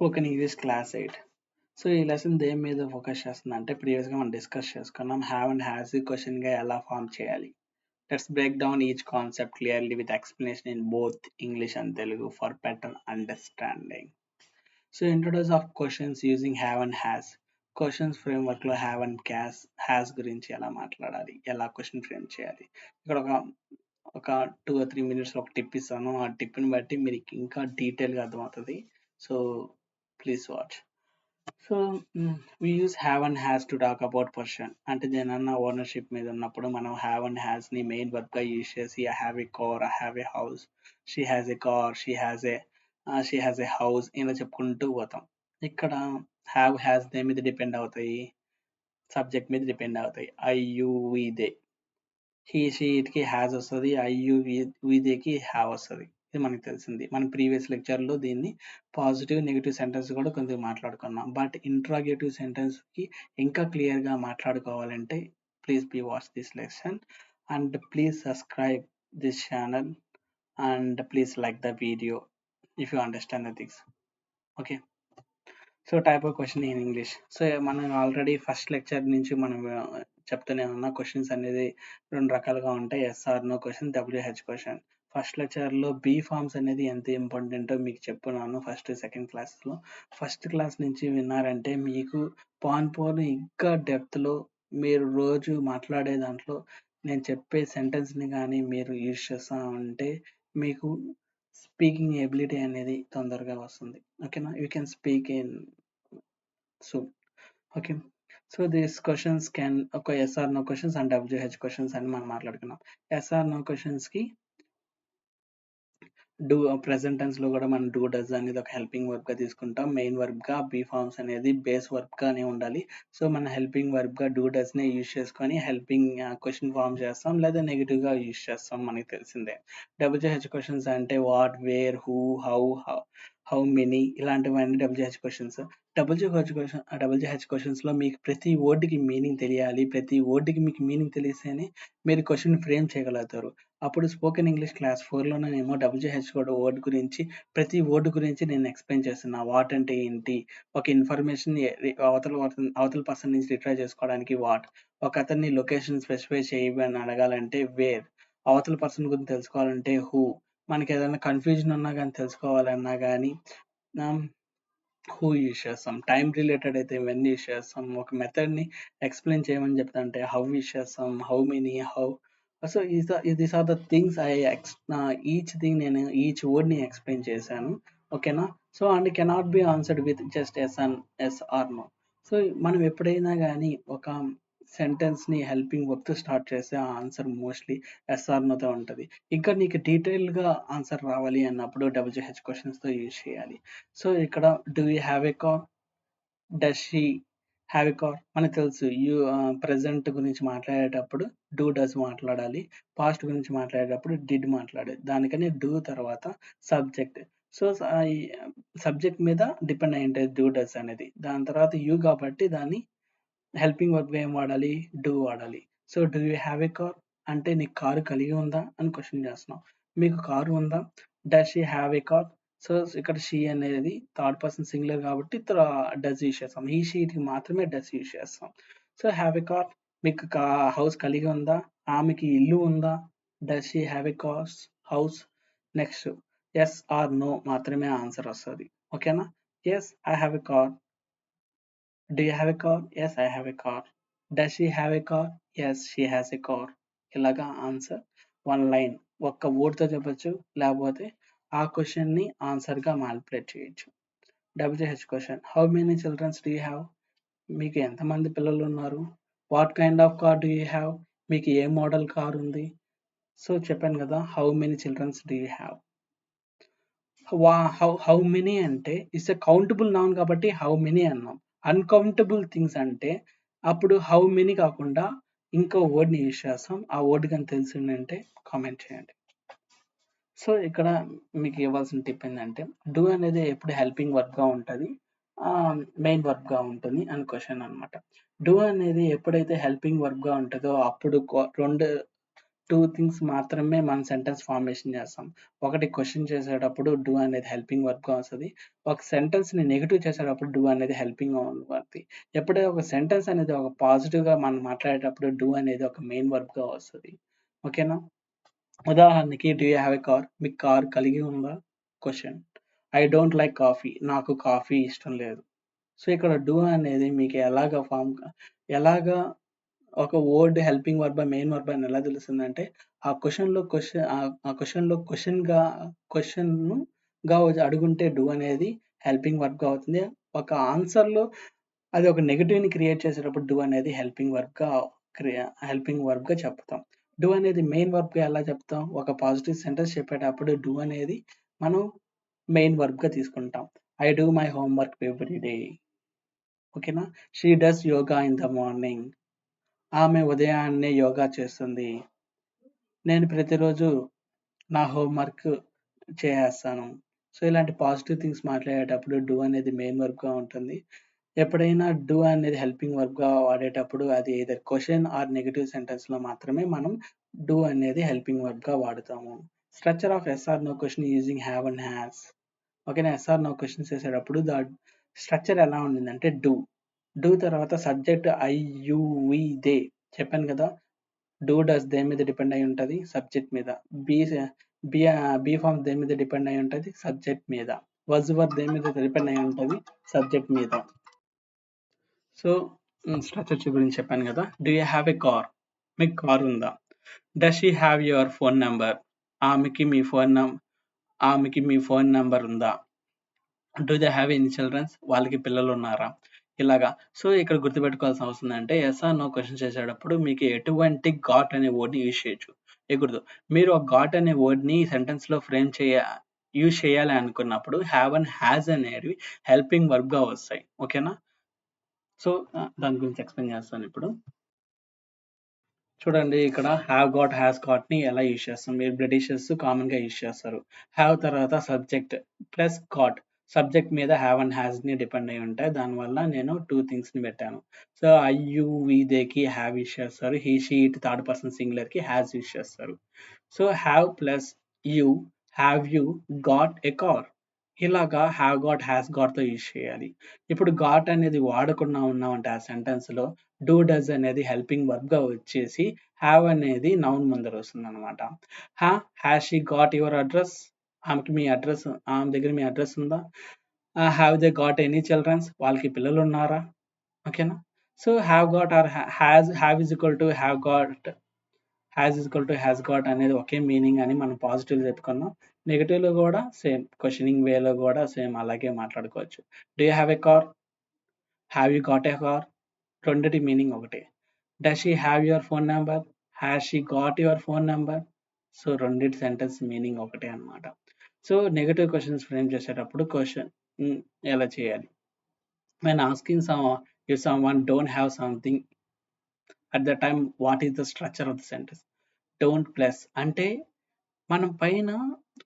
Spoken English class 8. So, ఈ lesson దేని మీద ఫోకస్ చేస్తుందంటే, ప్రీవియస్‌గా మనం డిస్కస్ చేసుకున్నాం. హ్యావ్ అండ్ హాస్ ని క్వెషన్‌గా ఎలా ఫార్మ్ చేయాలి. Let's break down each concept clearly with explanation in both English and Telugu for better understanding. So, introduce of questions using have and has. Questions ఫ్రేమ్‌వర్క్‌లో హ్యావ్ అండ్ హాస్ గురించి ఎలా మాట్లాడాలి, ఎలా question frame చేయాలి. ఇక్కడ ఒక 2 or 3 మినిట్స్‌లో ఒక టిప్ ఇస్తాను. ఆ టిప్‌ని బట్టి మీరు ఇంకా డీటెయిల్‌గా అర్థమవుతది. So, please watch. So we use have and has to talk about person. అంటే దేనన్నా ఓనర్‌షిప్ మీద ఉన్నప్పుడు మనం have and has ని మెయిన్ వర్బ్‌గా యూజ్ చేసి I have a car, I have a house, she has a car, she has a house ఇలా చెప్పుకుంటూ పోతాం. ఇక్కడ have, has దేని మీద డిపెండ్ అవుతాయి? సబ్జెక్ట్ మీద డిపెండ్ అవుతాయి. I, you, we, they. He, she, ఇట్‌కి హ్యాస్ వస్తది. ఐ, యు, వి, దేకి హ్యావ్ వస్తది. ఇది మనకు తెలిసింది. మనం ప్రీవియస్ లెక్చర్‌లో దీన్ని పాజిటివ్, నెగెటివ్ సెంటెన్స్ కూడా కొద్దిగా మాట్లాడుకున్నాం. బట్ ఇంట్రాగేటివ్ సెంటెన్స్‌కి ఇంకా క్లియర్‌గా మాట్లాడుకోవాలంటే please watch this lesson and please subscribe this channel and please like the video if you understand the things. Okay. So, type of question in English. So, మనం already first lecture నుంచి మనం చెప్తూనే ఉన్నా questions అనేది 2 రకాలుగా ఉంటాయి. Yes or no question, WH question. First లెక్చర్‌లో be forms అనేది ఎంత ఇంపార్టెంటో మీకు చెప్పున్నాను ఫస్ట్, సెకండ్ క్లాస్‌లో. ఫస్ట్ క్లాస్ నుంచి విన్నారంటే మీకు పోను ఇంకా డెప్త్‌లో మీరు రోజు మాట్లాడే దాంట్లో నేను చెప్పే సెంటెన్స్‌ని గానీ మీరు యూజ్ చేస్తా ఉంటే మీకు స్పీకింగ్ ఎబిలిటీ అనేది తొందరగా వస్తుంది. ఓకేనా? You can speak in soon. Okay. So, these questions can ఒక yes or no questions and WH questions అని మనం మాట్లాడుకున్నాం. యెస్ ఆర్ నో క్వెషన్స్‌కి ప్రెజెంట్ టెన్స్‌లో కూడా మనం డూ, డస్ అనేది ఒక హెల్పింగ్ వర్బ్‌గా తీసుకుంటాం. మెయిన్ వర్బ్‌గా బీ ఫార్మ్స్ అనేది బేస్ వర్బ్‌గానే ఉండాలి. సో, మన హెల్పింగ్ వర్బ్‌గా డూ, డస్‌నే యూజ్ చేసుకొని హెల్పింగ్ క్వెషన్ ఫార్మ్ చేస్తాం. లేదా నెగెటివ్‌గా యూజ్ చేస్తాం మనకి తెలిసిందే. డబ్ల్యూహెచ్ క్వెషన్స్ అంటే what, wear, who, how many ఇలాంటివన్నీ డబ్ల్యూహెచ్ క్వెషన్స్. డబ్ల్యూహెచ్ క్వెషన్స్‌లో మీకు ప్రతి వర్డ్‌కి మీనింగ్ తెలియాలి. ప్రతి వర్డ్‌కి మీకు మీనింగ్ తెలిస్తేనే మీరు క్వెషన్ ఫ్రేమ్ చేయగలుగుతారు. అప్పుడు స్పోకెన్ ఇంగ్లీష్ క్లాస్ 4లోనేమో డబ్ల్యూహెచ్ వర్డ్ గురించి ప్రతి వర్డ్ గురించి నేను ఎక్స్‌ప్లెయిన్ చేస్తున్నా. వాట్ అంటే ఏంటి? ఒక ఇన్ఫర్మేషన్ అవతల పర్సన్ నుంచి రిట్రైవ్ చేసుకోవడానికి వాట్. ఒకతన్ని లొకేషన్ స్పెసిఫై చేయమని అడగాలంటే వేర్. అవతల పర్సన్ గురించి తెలుసుకోవాలంటే హూ. మనకేదైనా కన్‌ఫ్యూజన్ ఉన్నా గానీ తెలుసుకోవాలన్నా గానీ ఆహ్, హూ యూజ్ చేస్తాం. టైమ్ రిలేటెడ్ అయితే వెన్ యూజ్ చేస్తాం. ఒక మెథడ్‌ని ఎక్స్‌ప్లెయిన్ చేయమని చెప్తుంటే హౌ యూజ్ చేస్తాం. How many, so these are the things each thing నేను ఈచ్ వర్డ్‌ని ఎక్స్‌ప్లెయిన్ చేశాను. ఓకేనా? So, and cannot be answered with just yes or no. So, మనం ఎప్పుడైనా గానీ ఒక సెంటెన్స్‌ని హెల్పింగ్ వర్బ్‌తో స్టార్ట్ చేస్తే ఆ ఆన్సర్ మోస్ట్‌లీ యెస్ ఆర్ నో‌తో ఉంటది. ఇంకా నీకు డీటెయిల్‌గా ఆన్సర్ రావాలి అన్నప్పుడు డబ్ల్యూహెచ్ క్వెషన్స్‌తో యూజ్ చేయాలి. సో, ఇక్కడ do you have a car? Does she have a car? మనకు తెలుసు ప్రెజెంట్ గురించి మాట్లాడేటప్పుడు డూ, డస్ మాట్లాడాలి. పాస్ట్ గురించి మాట్లాడేటప్పుడు డిడ్ మాట్లాడాలి. దానికని డూ తర్వాత సబ్జెక్ట్. సో, ఈ సబ్జెక్ట్ మీద డిపెండ్ అయి ఉంటది డూ, డస్ అనేది. దాని తర్వాత యూ కాబట్టి దాన్ని హెల్పింగ్ వర్బ్‌గా ఏం వాడాలి? డూ వాడాలి. So, do you have a car? అంటే నీకు కారు కలిగి ఉందా? అని క్వెషన్ చేస్తున్నాం. మీకు కారు ఉందా? Does she have a car? So, ఇక్కడ షీ అనేది థర్డ్ పర్సన్ సింగులర్ కాబట్టి డస్ యూజ్ చేస్తాం. హీ, షీ‌కి మాత్రమే డస్ యూజ్ చేస్తాం. సో, హ్యావ్ ఎ కార్ మీకు హౌస్ కలిగి ఉందా? ఆమెకి ఇల్లు ఉందా? Does she have a house? Next yes or no మాత్రమే ఆన్సర్ వస్తది. ఓకేనా? Yes, I have a car. Do you have a car? Yes, I have a car. Does she have a car? Yes, she has a car. ఇలాగా answer one line ఒక్క వర్డ్‌తో చెప్పొచ్చు. లేకపోతే ఆ క్వెషన్‌ని ఆన్సర్‌గా మానిప్యులేట్ చేయొచ్చు. WH question. How many childrens do you have? మీకు ఎంతమంది పిల్లలున్నారు? What kind of car do you have? మీకు ఏ మోడల్ కార్ ఉంది? సో, చెప్పాను కదా! How many childrens do you have? How many అంటే ఇట్స్ ఎ కౌంటబుల్ నౌన్ కాబట్టి హౌ మెనీ అన్నాం. అన్‌కౌంటబుల్ థింగ్స్ అంటే అప్పుడు హౌ మెనీ కాకుండా ఇంకో వర్డ్‌ని యూజ్ చేస్తాం. ఆ వర్డ్ గాని తెలిసిందంటే కామెంట్ చేయండి. సో, ఇక్కడ మీకు ఇవ్వాల్సిన టిప్ ఏందంటే డూ అనేది ఎప్పుడు హెల్పింగ్ వర్బ్‌గా ఉంటది. మెయిన్ వర్బ్‌గా ఉంటుంది అని క్వెషన్ అన్నమాట. డూ అనేది ఎప్పుడైతే హెల్పింగ్ వర్బ్‌గా ఉంటదో అప్పుడు 2 2 థింగ్స్ మాత్రమే మనం సెంటెన్స్ ఫార్మేషన్ చేస్తాం. ఒకటి క్వెషన్ చేసేటప్పుడు డూ అనేది హెల్పింగ్ వర్బ్‌గా వస్తది. ఒక సెంటెన్స్‌ని నెగెటివ్ చేసేటప్పుడు డూ అనేది హెల్పింగ్ వర్బ్. ఎప్పుడైతే ఒక సెంటెన్స్ అనేది ఒక పాజిటివ్‌గా మనం మాట్లాడేటప్పుడు డూ అనేది ఒక మెయిన్ వర్బ్‌గా వస్తది. ఓకేనా? ఉదాహరణకి do you have a car? మీకు కార్ కలిగి ఉందా? Question. I don't like coffee. నాకు కాఫీ ఇష్టం లేదు. సో, ఇక్కడ డూ అనేది మీకు ఎలాగా ఒక word helping Warba, main Warba అని ఎలా తెలుస్తుందంటే, ఆ క్వెషన్‌లో క్వెషన్‌గా అడుగుంటే డూ అనేది హెల్పింగ్ వర్బ్‌గా అవుతుంది. ఒక ఆన్సర్‌లో అది ఒక నెగెటివ్‌ని క్రియేట్ చేసేటప్పుడు డూ అనేది హెల్పింగ్ వర్బ్‌గా చెప్తాం. డూ అనేది మెయిన్ వర్బ్‌గా ఎలా చెప్తాం? ఒక పాజిటివ్ సెంటెన్స్ చెప్పేటప్పుడు డూ అనేది మనం మెయిన్ వర్బ్‌గా తీసుకుంటాం. I do my homework every day. ఓకేనా? She does yoga in the morning. ఆమె ఉదయాన్నే యోగా చేస్తుంది. నేను ప్రతిరోజు నా హోమ్ వర్క్ చేసేస్తాను. సో, ఇలాంటి పాజిటివ్ థింగ్స్ మాట్లాడేటప్పుడు డూ అనేది మెయిన్ వర్బ్‌గా ఉంటుంది. ఎప్పుడైనా డూ అనేది హెల్పింగ్ వర్బ్‌గా వాడేటప్పుడు అది ఎయిదర్ క్వెషన్ ఆర్ నెగెటివ్ సెంటెన్స్‌లో మాత్రమే మనం డూ అనేది హెల్పింగ్ వర్బ్‌గా వాడుతాము. Structure of yes or no question using have and has. ఓకేనా? యెస్ ఆర్ నో క్వెషన్స్ చేసేటప్పుడు స్ట్రక్చర్ ఎలా ఉండిందంటే డూ తర్వాత subject I, you, we, they చెప్పాను కదా! డూ, డస్ దేని మీద డిపెండ్ అయ్యి ఉంటది? సబ్జెక్ట్ మీద. బీ బీ బీ ఫార్మ్ దేని మీద డిపెండ్ అయ్యి ఉంటది? సబ్జెక్ట్ మీద. వాస్ వర్బ్ దేని మీద డిపెండ్ అయ్యి ఉంటది? సబ్జెక్ట్ మీద. సో, స్ట్రక్చర్ గురించి చెప్పాను కదా! Do you have a car? మీకు కార్ ఉందా? Does she have your phone number? ఆమెకి మీ ఫోన్ నంబర్ ఉందా? Do they have any childrens? వాళ్ళకి పిల్లలు ఉన్నారా? ఇలాగా. సో, ఇక్కడ గుర్తుపెట్టుకోవాల్సిన అవసరం ఏంటంటే యెస్ ఆర్ నో క్వెషన్ చేసేటప్పుడు మీకు ఎటువంటి గాట్ అనే వర్డ్‌ని యూజ్ చేయకూడదు. మీరు ఒక గాట్ అనే వర్డ్‌ని సెంటెన్స్‌లో యూజ్ చేయాలి అనుకున్నప్పుడు హావ్ అండ్ హాస్ అనేవి హెల్పింగ్ వర్బ్‌గా వస్తాయి. ఓకేనా? సో, దాని గురించి ఎక్స్‌ప్లెయిన్ చేస్తాను ఇప్పుడు. చూడండి ఇక్కడ హావ్ గాట్, హాస్ గాట్‌ని ఎలా యూజ్ చేస్తాం. మీరు బ్రిటిషర్స్ కామన్‌గా యూజ్ చేస్తారు. హావ్ తర్వాత సబ్జెక్ట్ ప్లస్ గాట్. సబ్జెక్ట్ మీద హావ్ అండ్ హాస్‌ని డిపెండ్ అయ్యి ఉంటాయి. దానివల్ల నేను 2 థింగ్స్‌ని పెట్టాను. సో, ఐ, యూ, వి, దేకి హావ్ యూజ్ చేస్తారు. He, she, it third person సింగులర్‌కి హాస్ యూజ్ చేస్తారు. So, have plus you, have you got a car. ఇలాగా హావ్ గాట్, హాస్ గాట్‌తో యూజ్ చేయాలి. ఇప్పుడు గాట్ అనేది వాడకుండా ఉన్నామంటే ఆ సెంటెన్స్‌లో డూ, డస్ అనేది హెల్పింగ్ వర్బ్‌గా వచ్చేసి హావ్ అనేది నౌన్ ముందర వస్తుందన్నమాట. Has she got your address? ఆమె దగ్గర మీ అడ్రస్ ఉందా? Have they got any childrens? వాళ్ళకి పిల్లలు ఉన్నారా? ఓకేనా? So, have got or have is equal to has got అనేది ఒకే మీనింగ్ అని మనం పాజిటివ్‌లో చెప్పుకున్నాం. నెగెటివ్‌లో కూడా సేమ్ క్వెషనింగ్ వేలో కూడా సేమ్ అలాగే మాట్లాడుకోవచ్చు. Do you have a car? Have you got a car? రెండిటి మీనింగ్ ఒకటే. Does she have your phone number? Has she got your phone number? So, రెండిటి సెంటెన్స్ మీనింగ్ ఒకటే అన్నమాట. సో, నెగెటివ్ క్వెషన్స్ ఫ్రేమ్ చేసేటప్పుడు ఎలా చేయాలి? When asking if someone don't have something at the time what is the structure of the sentence? Don't plus అంటే మనం పైన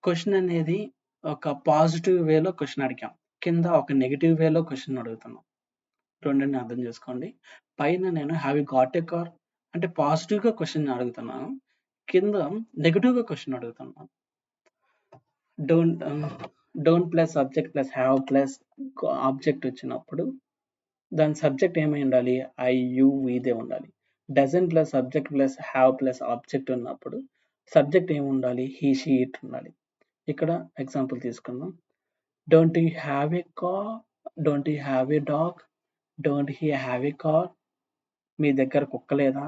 question అనేది ఒక పాజిటివ్ వేలో క్వెషన్ అడిగాం. కింద ఒక నెగెటివ్ వేలో క్వెషన్ అడుగుతున్నాం. రెండిటిని అర్థం చేసుకోండి. పైన నేను have you got a car? అంటే పాజిటివ్‌గా క్వెషన్ అడుగుతున్నాను. కింద నెగెటివ్‌గా క్వెషన్ అడుగుతున్నాను. Don't don't plus subject plus have plus object వచ్చినప్పుడు దాని సబ్జెక్ట్ ఏమై ఉండాలి? ఐ, యూ, వీదే ఉండాలి. Doesn't plus subject plus have plus object ఉన్నప్పుడు సబ్జెక్ట్ ఏముండాలి? హి, షీ, ఇట్ ఉండాలి. ఇక్కడ ఎగ్జాంపుల్ తీసుకుందాం. Don't you have a car? Don't you have a dog? Don't he have a car? మీ దగ్గర కుక్క లేదా?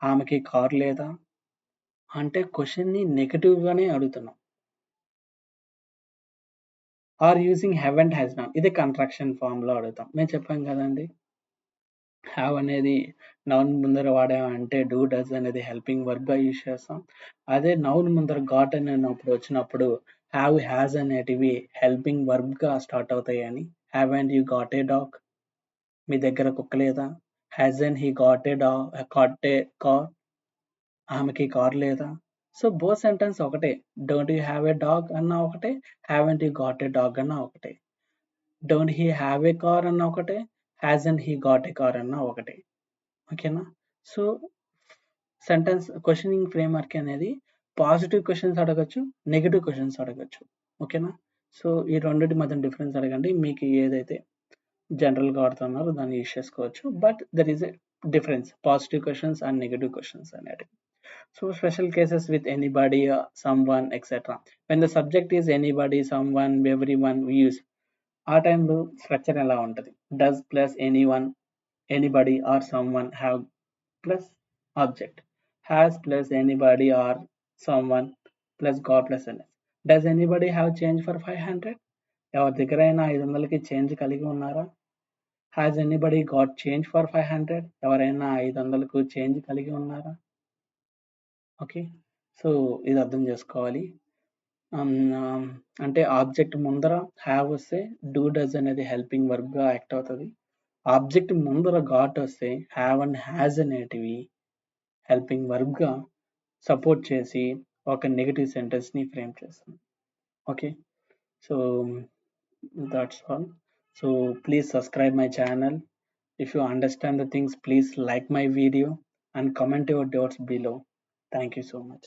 ఆమెకి కార్ లేదా? అంటే క్వెషన్‌ని నెగెటివ్‌గానే అడుగుతున్నాం. Or using have and has not ఇది కంట్రాక్షన్ ఫార్మ్‌లో అడుగుతాం. నేను చెప్పాను కదండీ! హావ్ అనేది నౌన్ ముందర వాడామంటే డూ, డస్ అనేది హెల్పింగ్ వర్బ్‌గా యూజ్ చేస్తాం. అదే నౌన్ ముందర గాట్ వచ్చినప్పుడు హావ్, హాస్ అనేటివి హెల్పింగ్ వర్బ్‌గా స్టార్ట్ అవుతాయని haven't you got a dog? మీ దగ్గర కుక్క లేదా? Hasn't he got a car? ఆమెకి కార్ లేదా? సో, బోత్ సెంటెన్స్ ఒకటే. Don't you have a dog అన్నా ఒకటే. Haven't you got a dog అన్నా ఒకటే. Don't he have a car అన్నా ఒకటే. Hasn't he got a car అన్నా ఒకటే. ఓకేనా? సో, సెంటెన్స్ క్వశ్చనింగ్ ఫ్రేమ్వర్క్ అనేది పాజిటివ్ క్వశ్చన్స్ అడగచ్చు, నెగిటివ్ క్వశ్చన్స్ అడగచ్చు. ఓకేనా? సో ఈ రెండింటి మధ్య డిఫరెన్స్ అడగండి, మీకు ఏదైతే జనరల్గా వాడుతున్నారో దాన్ని యూస్ చేసుకోవచ్చు. But there is a difference, positive questions and negative questions అనేవి. So special cases with anybody, someone, etc. When the subject is anybody, someone, everyone, we use ఆ టైంలో స్ట్రక్చర్ ఎలా ఉంటుంది? Does plus anyone, anybody or someone have plus object. Has plus anybody or someone plus got plus NS. Does anybody have change for 500? ఎవరి దగ్గర అయినా 500కి change కలిగి ఉన్నారా? Has anybody got change for 500? ఎవరైనా 500కు చేంజ్ కలిగి ఉన్నారా? ఓకే, సో ఇది అర్థం చేసుకోవాలి. అంటే ఆబ్జెక్ట్ ముందర హ్యావ్ వస్తే డూ డస్ అనేది హెల్పింగ్ వర్బ్గా యాక్ట్ అవుతుంది. ఆబ్జెక్ట్ ముందర గాట్ వస్తే హ్యావ్ అండ్ హ్యాజ్ అనేటివి హెల్పింగ్ వర్బ్గా సపోర్ట్ చేసి ఒక నెగిటివ్ సెంటెన్స్ని ఫ్రేమ్ చేస్తుంది. Okay, so that's all. So please subscribe my channel. If you understand the things, please like my video and comment your doubts below. Thank you so much.